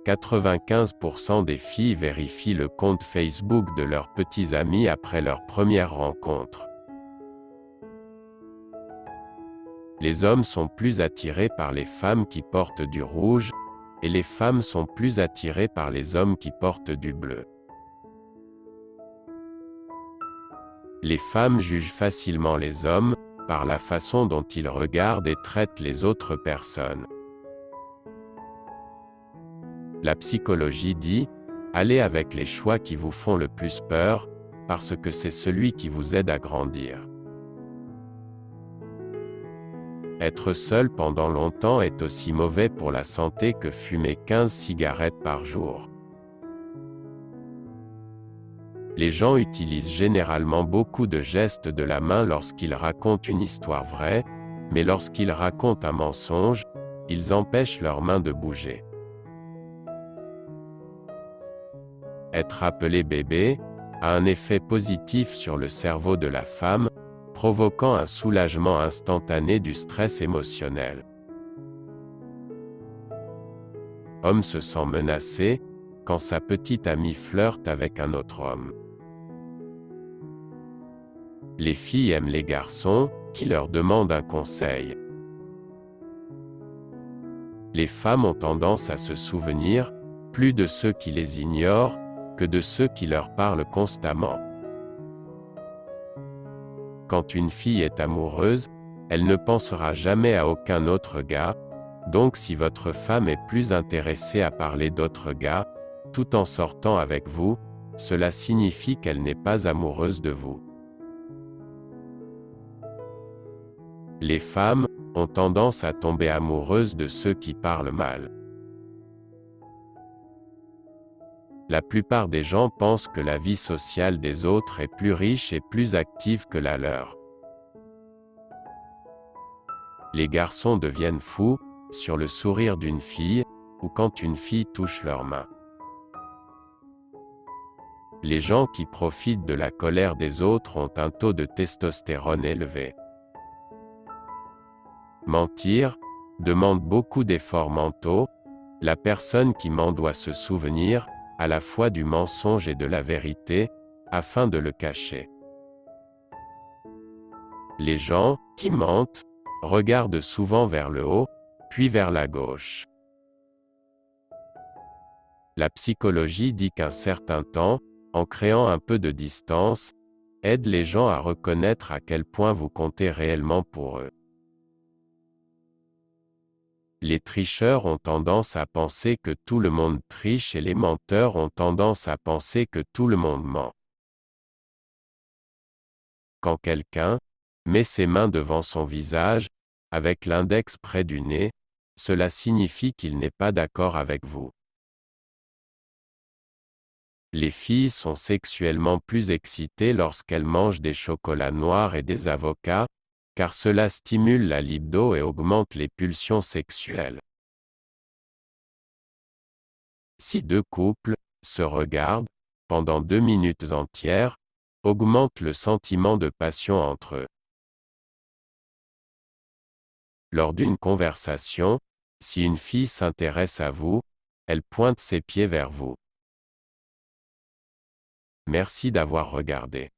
95% des filles vérifient le compte Facebook de leurs petits amis après leur première rencontre. Les hommes sont plus attirés par les femmes qui portent du rouge, et les femmes sont plus attirées par les hommes qui portent du bleu. Les femmes jugent facilement les hommes, par la façon dont ils regardent et traitent les autres personnes. La psychologie dit, allez avec les choix qui vous font le plus peur, parce que c'est celui qui vous aide à grandir. Être seul pendant longtemps est aussi mauvais pour la santé que fumer 15 cigarettes par jour. Les gens utilisent généralement beaucoup de gestes de la main lorsqu'ils racontent une histoire vraie, mais lorsqu'ils racontent un mensonge, ils empêchent leurs mains de bouger. Être appelé bébé a un effet positif sur le cerveau de la femme, provoquant un soulagement instantané du stress émotionnel. Homme se sent menacé quand sa petite amie flirte avec un autre homme. Les filles aiment les garçons qui leur demandent un conseil. Les femmes ont tendance à se souvenir plus de ceux qui les ignorent que de ceux qui leur parlent constamment. Quand une fille est amoureuse, elle ne pensera jamais à aucun autre gars, donc si votre femme est plus intéressée à parler d'autres gars, tout en sortant avec vous, cela signifie qu'elle n'est pas amoureuse de vous. Les femmes ont tendance à tomber amoureuses de ceux qui parlent mal. La plupart des gens pensent que la vie sociale des autres est plus riche et plus active que la leur. Les garçons deviennent fous sur le sourire d'une fille, ou quand une fille touche leurs mains. Les gens qui profitent de la colère des autres ont un taux de testostérone élevé. Mentir demande beaucoup d'efforts mentaux. La personne qui ment doit se souvenir à la fois du mensonge et de la vérité, afin de le cacher. Les gens qui mentent regardent souvent vers le haut, puis vers la gauche. La psychologie dit qu'un certain temps, en créant un peu de distance, aide les gens à reconnaître à quel point vous comptez réellement pour eux. Les tricheurs ont tendance à penser que tout le monde triche et les menteurs ont tendance à penser que tout le monde ment. Quand quelqu'un met ses mains devant son visage, avec l'index près du nez, cela signifie qu'il n'est pas d'accord avec vous. Les filles sont sexuellement plus excitées lorsqu'elles mangent des chocolats noirs et des avocats, car cela stimule la libido et augmente les pulsions sexuelles. Si deux couples se regardent pendant 2 minutes entières, augmente le sentiment de passion entre eux. Lors d'une conversation, si une fille s'intéresse à vous, elle pointe ses pieds vers vous. Merci d'avoir regardé.